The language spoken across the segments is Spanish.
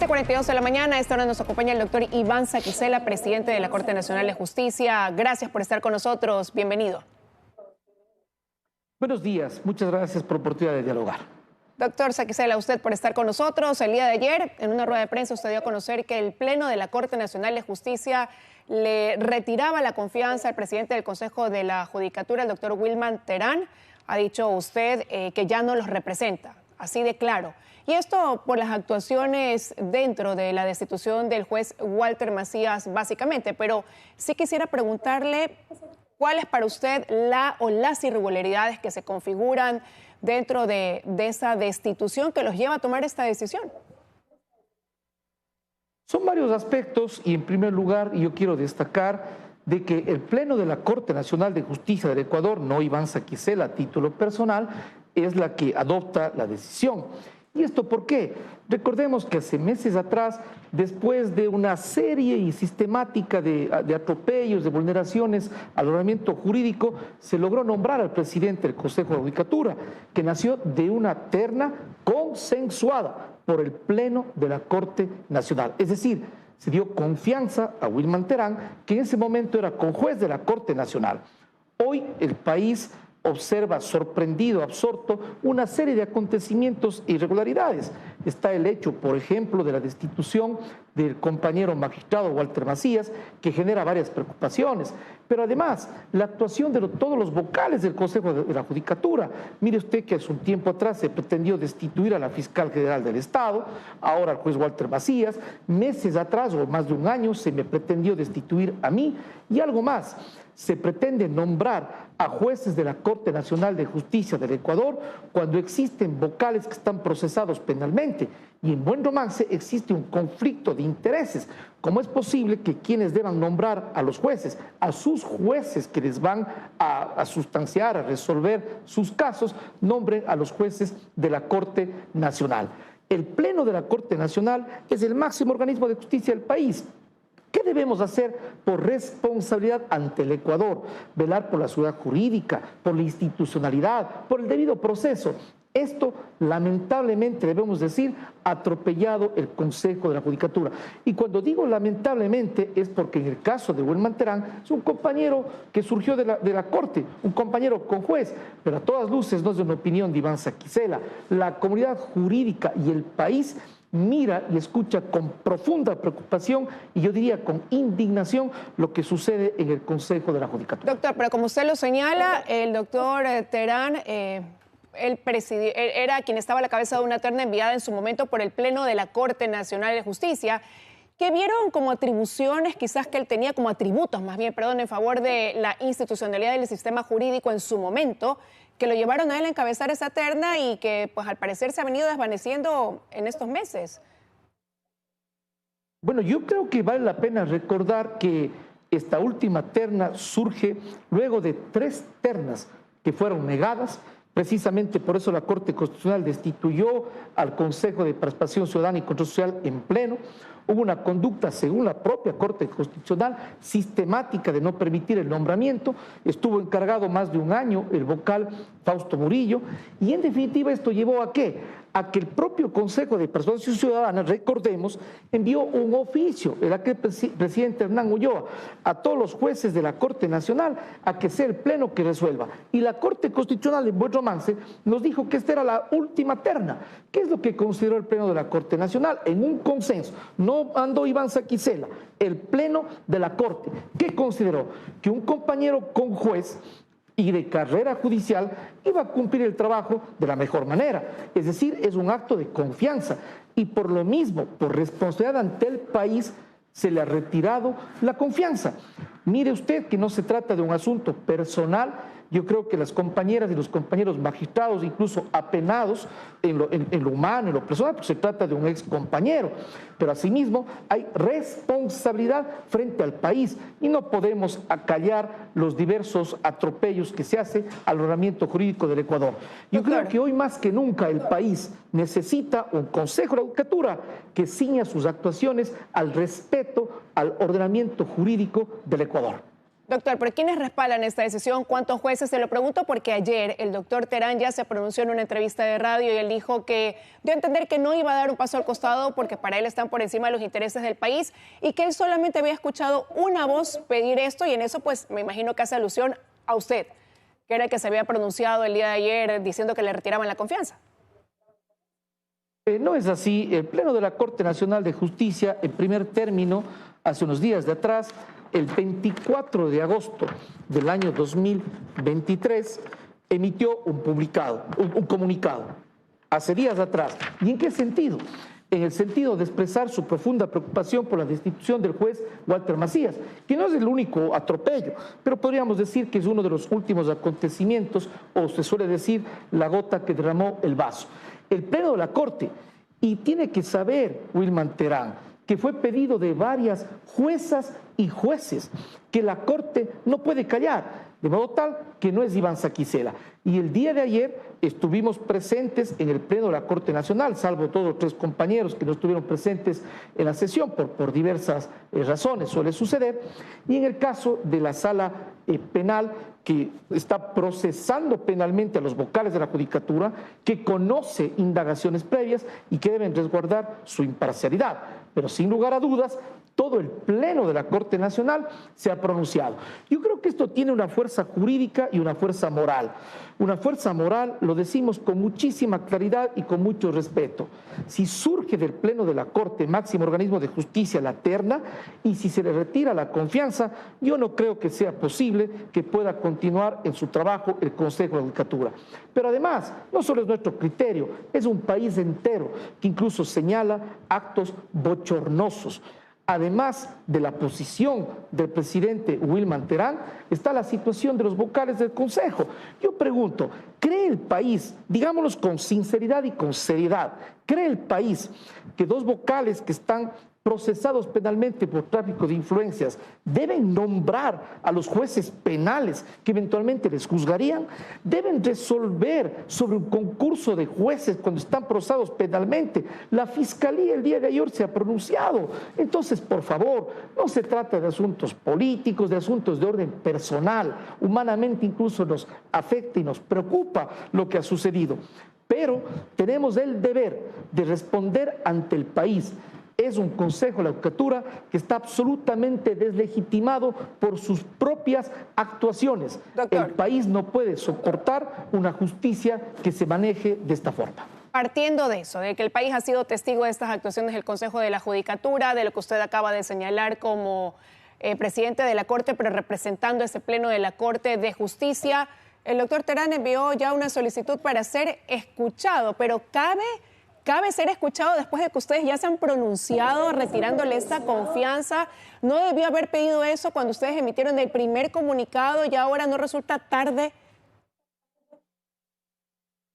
7:42 de la mañana, a esta hora nos acompaña el doctor Iván Saquicela, presidente de la Corte Nacional de Justicia. Gracias por estar con nosotros, bienvenido. Buenos días, muchas gracias por la oportunidad de dialogar. Doctor Saquicela, usted por estar con nosotros. El día de ayer, en una rueda de prensa, usted dio a conocer que el Pleno de la Corte Nacional de Justicia le retiraba la confianza al presidente del Consejo de la Judicatura, el doctor Wilman Terán. Ha dicho usted que ya no los representa, así de claro. Y esto por las actuaciones dentro de la destitución del juez Walter Macías, básicamente. Pero sí quisiera preguntarle cuáles para usted las irregularidades que se configuran dentro de esa destitución que los lleva a tomar esta decisión. Son varios aspectos y en primer lugar yo quiero destacar de que el Pleno de la Corte Nacional de Justicia del Ecuador, no Iván Saquicela a título personal, es la que adopta la decisión. ¿Y esto por qué? Recordemos que hace meses atrás, después de una serie y sistemática de atropellos, de vulneraciones al ordenamiento jurídico, se logró nombrar al presidente del Consejo de la Judicatura, que nació de una terna consensuada por el Pleno de la Corte Nacional. Es decir, se dio confianza a Wilman Terán, que en ese momento era conjuez de la Corte Nacional. Hoy el país observa sorprendido, absorto, una serie de acontecimientos e irregularidades. Está el hecho, por ejemplo, de la destitución del compañero magistrado Walter Macías, que genera varias preocupaciones, pero además la actuación de todos los vocales del Consejo de la Judicatura. Mire usted que hace un tiempo atrás se pretendió destituir a la fiscal general del Estado, ahora al juez Walter Macías, meses atrás o más de un año se me pretendió destituir a mí y algo más. Se pretende nombrar a jueces de la Corte Nacional de Justicia del Ecuador cuando existen vocales que están procesados penalmente y en buen romance existe un conflicto de intereses. ¿Cómo es posible que quienes deban nombrar a los jueces, a sus jueces que les van a sustanciar, a resolver sus casos, nombren a los jueces de la Corte Nacional? El Pleno de la Corte Nacional es el máximo organismo de justicia del país. ¿Qué debemos hacer por responsabilidad ante el Ecuador? Velar por la seguridad jurídica, por la institucionalidad, por el debido proceso. Esto, lamentablemente, debemos decir, ha atropellado el Consejo de la Judicatura. Y cuando digo lamentablemente es porque en el caso de Wilman Terán es un compañero que surgió de la Corte, un compañero conjuez, pero a todas luces no es una opinión de Iván Saquicela. La comunidad jurídica y el país mira y escucha con profunda preocupación y yo diría con indignación lo que sucede en el Consejo de la Judicatura. Doctor, pero como usted lo señala, el doctor Terán él era quien estaba a la cabeza de una terna enviada en su momento por el Pleno de la Corte Nacional de Justicia, que vieron como atribuciones, quizás que él tenía como atributos, más bien, perdón, en favor de la institucionalidad del sistema jurídico en su momento, que lo llevaron a él a encabezar esa terna y que, pues, al parecer se ha venido desvaneciendo en estos meses. Bueno, yo creo que vale la pena recordar que esta última terna surge luego de 3 ternas que fueron negadas. Precisamente por eso la Corte Constitucional destituyó al Consejo de Participación Ciudadana y Control Social en pleno. Hubo una conducta, según la propia Corte Constitucional, sistemática de no permitir el nombramiento. Estuvo encargado más de un año el vocal Fausto Murillo. Y en definitiva esto llevó ¿a qué? A que el propio Consejo de Participación Ciudadana, recordemos, envió un oficio, el aquel presidente Hernán Ulloa, a todos los jueces de la Corte Nacional a que sea el Pleno que resuelva. Y la Corte Constitucional, en buen romance, nos dijo que esta era la última terna. ¿Qué es lo que consideró el Pleno de la Corte Nacional? En un consenso. No andó Iván Saquicela, el Pleno de la Corte. ¿Qué consideró? Que un compañero conjuez y de carrera judicial iba a cumplir el trabajo de la mejor manera. Es decir, es un acto de confianza y por lo mismo, por responsabilidad ante el país, se le ha retirado la confianza. Mire usted que no se trata de un asunto personal. Yo creo que las compañeras y los compañeros magistrados, incluso apenados en lo humano, en lo personal, porque se trata de un ex compañero, pero asimismo hay responsabilidad frente al país y no podemos acallar los diversos atropellos que se hace al ordenamiento jurídico del Ecuador. Yo creo que hoy más que nunca el país necesita un Consejo de la Judicatura que ciña sus actuaciones al respeto al ordenamiento jurídico del Ecuador. Doctor, ¿pero quiénes respaldan esta decisión? ¿Cuántos jueces? Se lo pregunto porque ayer el doctor Terán ya se pronunció en una entrevista de radio y él dijo que dio a entender que no iba a dar un paso al costado porque para él están por encima de los intereses del país y que él solamente había escuchado una voz pedir esto y en eso pues me imagino que hace alusión a usted, que era el que se había pronunciado el día de ayer diciendo que le retiraban la confianza. No es así. El Pleno de la Corte Nacional de Justicia, en primer término, hace unos días de atrás, el 24 de agosto del año 2023, emitió un comunicado, hace días atrás. ¿Y en qué sentido? En el sentido de expresar su profunda preocupación por la destitución del juez Walter Macías, que no es el único atropello, pero podríamos decir que es uno de los últimos acontecimientos, o se suele decir, la gota que derramó el vaso. El Pleno de la Corte, y tiene que saber Wilman Terán, que fue pedido de varias juezas y jueces, que la Corte no puede callar, de modo tal que no es Iván Saquicela. Y el día de ayer estuvimos presentes en el Pleno de la Corte Nacional, salvo todos los 3 compañeros que no estuvieron presentes en la sesión por diversas razones, suele suceder, y en el caso de la Sala Penal, que está procesando penalmente a los vocales de la Judicatura, que conoce indagaciones previas y que deben resguardar su imparcialidad. Pero sin lugar a dudas, todo el Pleno de la Corte Nacional se ha pronunciado. Yo creo que esto tiene una fuerza jurídica y una fuerza moral. Una fuerza moral, lo decimos con muchísima claridad y con mucho respeto. Si surge del Pleno de la Corte, máximo organismo de justicia, la terna, y si se le retira la confianza, yo no creo que sea posible que pueda continuar en su trabajo el Consejo de Judicatura. Pero además, no solo es nuestro criterio, es un país entero que incluso señala actos bochornosos. Además de la posición del presidente Wilman Terán, está la situación de los vocales del Consejo. Yo pregunto, ¿cree el país, digámoslo con sinceridad y con seriedad, cree el país que 2 vocales que están procesados penalmente por tráfico de influencias deben nombrar a los jueces penales que eventualmente les juzgarían? ¿Deben resolver sobre un concurso de jueces cuando están procesados penalmente? La Fiscalía el día de ayer se ha pronunciado. Entonces, por favor, no se trata de asuntos políticos, de asuntos de orden personal. Humanamente incluso nos afecta y nos preocupa lo que ha sucedido. Pero tenemos el deber de responder ante el país. Es un Consejo de la Judicatura que está absolutamente deslegitimado por sus propias actuaciones. Doctor, el país no puede soportar una justicia que se maneje de esta forma. Partiendo de eso, de que el país ha sido testigo de estas actuaciones del Consejo de la Judicatura, de lo que usted acaba de señalar como presidente de la Corte, pero representando ese Pleno de la Corte de Justicia, el doctor Terán envió ya una solicitud para ser escuchado, pero ¿cabe ser escuchado después de que ustedes ya se han pronunciado retirándole esta confianza? ¿No debió haber pedido eso cuando ustedes emitieron el primer comunicado y ahora no resulta tarde?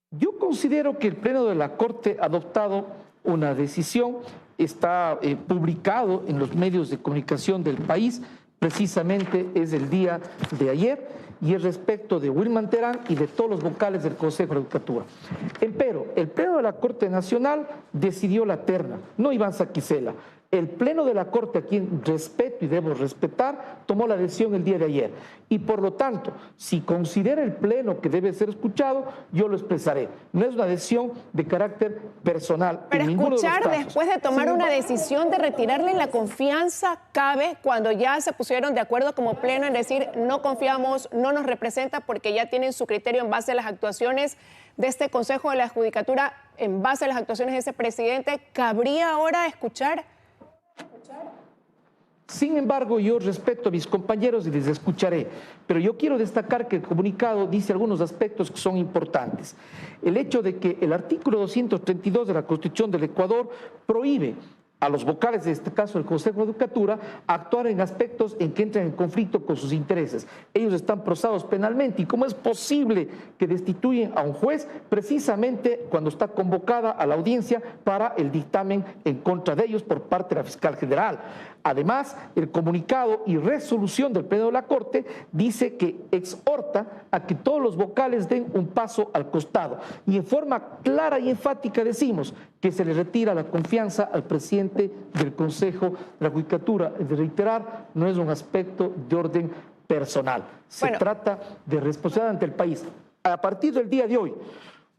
Yo considero que el Pleno de la Corte ha adoptado una decisión, está publicado en los medios de comunicación del país, precisamente es el día de ayer, y es respecto de Wilman Terán y de todos los vocales del Consejo de la Judicatura. Empero, el Pleno de la Corte Nacional decidió la terna, no Iván Saquicela. El Pleno de la Corte, a quien respeto y debo respetar, tomó la decisión el día de ayer. Y por lo tanto, si considera el Pleno que debe ser escuchado, yo lo expresaré. No es una decisión de carácter personal. Pero escuchar después de tomar una decisión de retirarle la confianza cabe cuando ya se pusieron de acuerdo como Pleno en decir no confiamos, no nos representa, porque ya tienen su criterio en base a las actuaciones de este Consejo de la Judicatura, en base a las actuaciones de ese presidente. ¿Cabría ahora escuchar? Sin embargo, yo respeto a mis compañeros y les escucharé, pero yo quiero destacar que el comunicado dice algunos aspectos que son importantes. El hecho de que el artículo 232 de la Constitución del Ecuador prohíbe a los vocales, de este caso del Consejo de Judicatura, actuar en aspectos en que entran en conflicto con sus intereses. Ellos están procesados penalmente, y ¿cómo es posible que destituyen a un juez precisamente cuando está convocada a la audiencia para el dictamen en contra de ellos por parte de la Fiscal General? Además, el comunicado y resolución del Pleno de la Corte dice que exhorta a que todos los vocales den un paso al costado, y en forma clara y enfática decimos que se le retira la confianza al presidente del Consejo de la Judicatura. De reiterar, no es un aspecto de orden personal. Se trata de responsabilidad ante el país. A partir del día de hoy,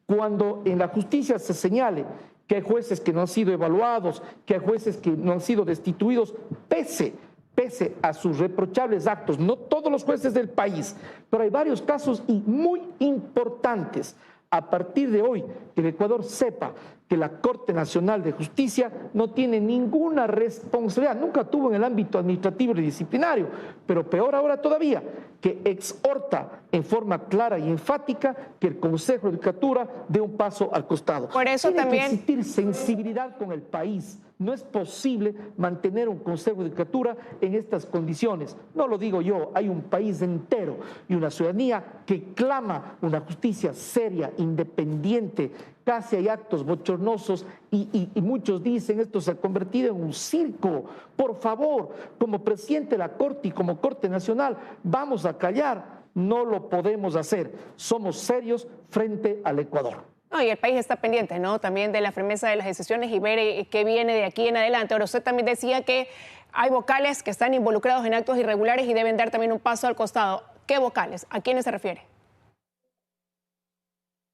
cuando en la justicia se señale que hay jueces que no han sido evaluados, que hay jueces que no han sido destituidos, pese a sus reprochables actos, no todos los jueces del país, pero hay varios casos y muy importantes. A partir de hoy, que el Ecuador sepa que la Corte Nacional de Justicia no tiene ninguna responsabilidad, nunca tuvo en el ámbito administrativo y disciplinario, pero peor ahora todavía, que exhorta en forma clara y enfática que el Consejo de Judicatura dé un paso al costado. Por eso tiene también que existir sensibilidad con el país. No es posible mantener un Consejo de Judicatura en estas condiciones. No lo digo yo, hay un país entero y una ciudadanía que clama una justicia seria, independiente. Casi hay actos bochornosos y muchos dicen esto se ha convertido en un circo. Por favor, como presidente de la Corte y como Corte Nacional, vamos a callar. No lo podemos hacer. Somos serios frente al Ecuador. No, y el país está pendiente, ¿no? También de la firmeza de las decisiones y ver qué viene de aquí en adelante. Ahora, usted también decía que hay vocales que están involucrados en actos irregulares y deben dar también un paso al costado. ¿Qué vocales? ¿A quiénes se refiere?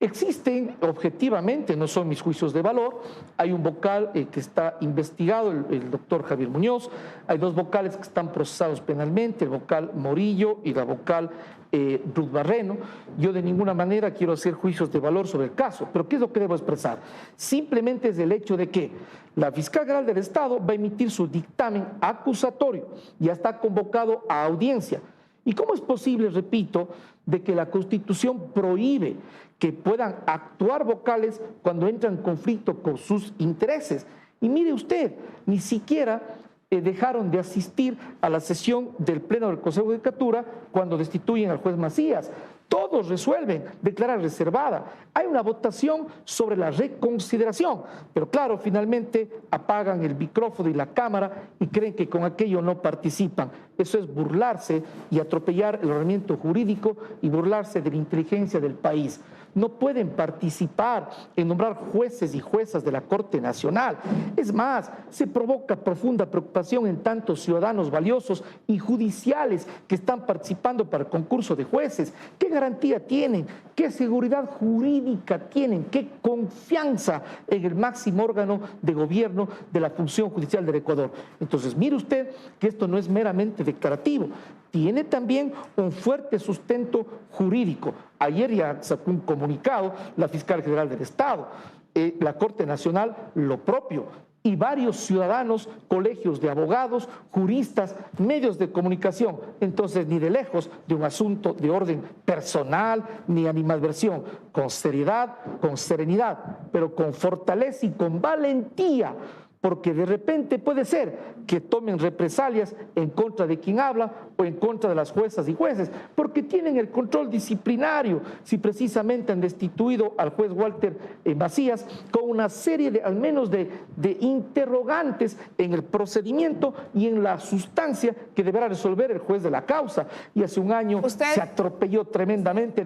Existen objetivamente, no son mis juicios de valor, hay un vocal que está investigado, el doctor Javier Muñoz, hay dos vocales que están procesados penalmente, el vocal Morillo y la vocal Ruth Barreno. Yo de ninguna manera quiero hacer juicios de valor sobre el caso, pero ¿qué es lo que debo expresar? Simplemente es el hecho de que la Fiscal General del Estado va a emitir su dictamen acusatorio, ya está convocado a audiencia. ¿Y cómo es posible, repito, de que la Constitución prohíbe que puedan actuar vocales cuando entran en conflicto con sus intereses? Y mire usted, ni siquiera dejaron de asistir a la sesión del Pleno del Consejo de Judicatura cuando destituyen al juez Macías. Todos resuelven declarar reservada. Hay una votación sobre la reconsideración, pero claro, finalmente apagan el micrófono y la cámara y creen que con aquello no participan. Eso es burlarse y atropellar el ordenamiento jurídico y burlarse de la inteligencia del país. No pueden participar en nombrar jueces y juezas de la Corte Nacional. Es más, se provoca profunda preocupación en tantos ciudadanos valiosos y judiciales que están participando para el concurso de jueces. ¿Qué garantía tienen? ¿Qué seguridad jurídica tienen? ¿Qué confianza en el máximo órgano de gobierno de la función judicial del Ecuador? Entonces, mire usted que esto no es meramente declarativo, tiene también un fuerte sustento jurídico. Ayer ya sacó un comunicado la Fiscal General del Estado, la Corte Nacional lo propio, y varios ciudadanos, colegios de abogados, juristas, medios de comunicación. Entonces, ni de lejos de un asunto de orden personal ni animadversión, con seriedad, con serenidad, pero con fortaleza y con valentía, porque de repente puede ser que tomen represalias en contra de quien habla o en contra de las juezas y jueces, porque tienen el control disciplinario, si precisamente han destituido al juez Walter Macías con una serie de, al menos de interrogantes en el procedimiento y en la sustancia que deberá resolver el juez de la causa. Y hace un año se atropelló tremendamente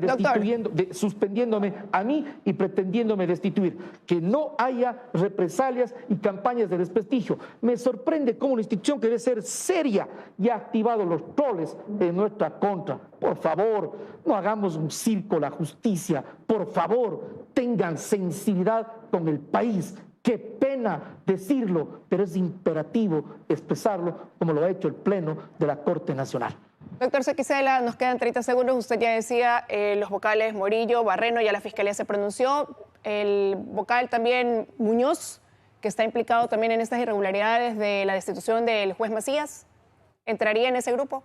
suspendiéndome a mí y pretendiéndome destituir. Que no haya represalias y campañas de desprestigio. Me sorprende cómo una institución que debe ser seria ya ha activado los troles en nuestra contra. Por favor, no hagamos un circo la justicia. Por favor, tengan sensibilidad con el país. Qué pena decirlo, pero es imperativo expresarlo como lo ha hecho el Pleno de la Corte Nacional. Doctor Sequicela, nos quedan 30 segundos. Usted ya decía los vocales Morillo, Barreno, ya la Fiscalía se pronunció. El vocal también Muñoz, que está implicado también en estas irregularidades de la destitución del juez Macías, ¿entraría en ese grupo?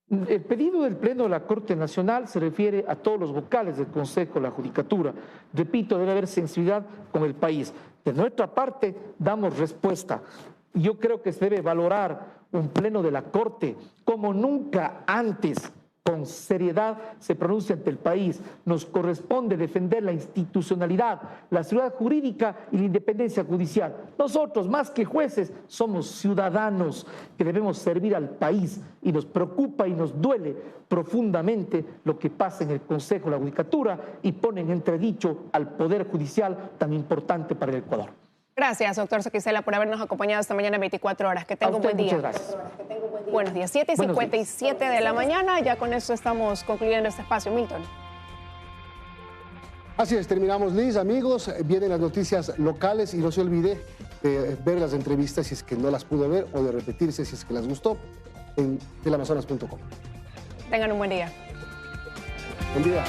El pedido del Pleno de la Corte Nacional se refiere a todos los vocales del Consejo de la Judicatura. Repito, debe haber sensibilidad con el país. De nuestra parte, damos respuesta. Yo creo que se debe valorar un Pleno de la Corte como nunca antes. Con seriedad se pronuncia ante el país. Nos corresponde defender la institucionalidad, la seguridad jurídica y la independencia judicial. Nosotros, más que jueces, somos ciudadanos que debemos servir al país y nos preocupa y nos duele profundamente lo que pasa en el Consejo de la Judicatura y pone en entredicho al Poder Judicial tan importante para el Ecuador. Gracias, doctor Zoquicela, por habernos acompañado esta mañana en 24 horas. Que tenga un buen día. Muchas gracias. Buenos días, 7:57 de la mañana. Ya con eso estamos concluyendo este espacio. Milton. Así es, terminamos, Liz. Amigos, vienen las noticias locales y no se olvide de ver las entrevistas si es que no las pudo ver o de repetirse si es que les gustó en telamazonas.com. Tengan un buen día. Buen día.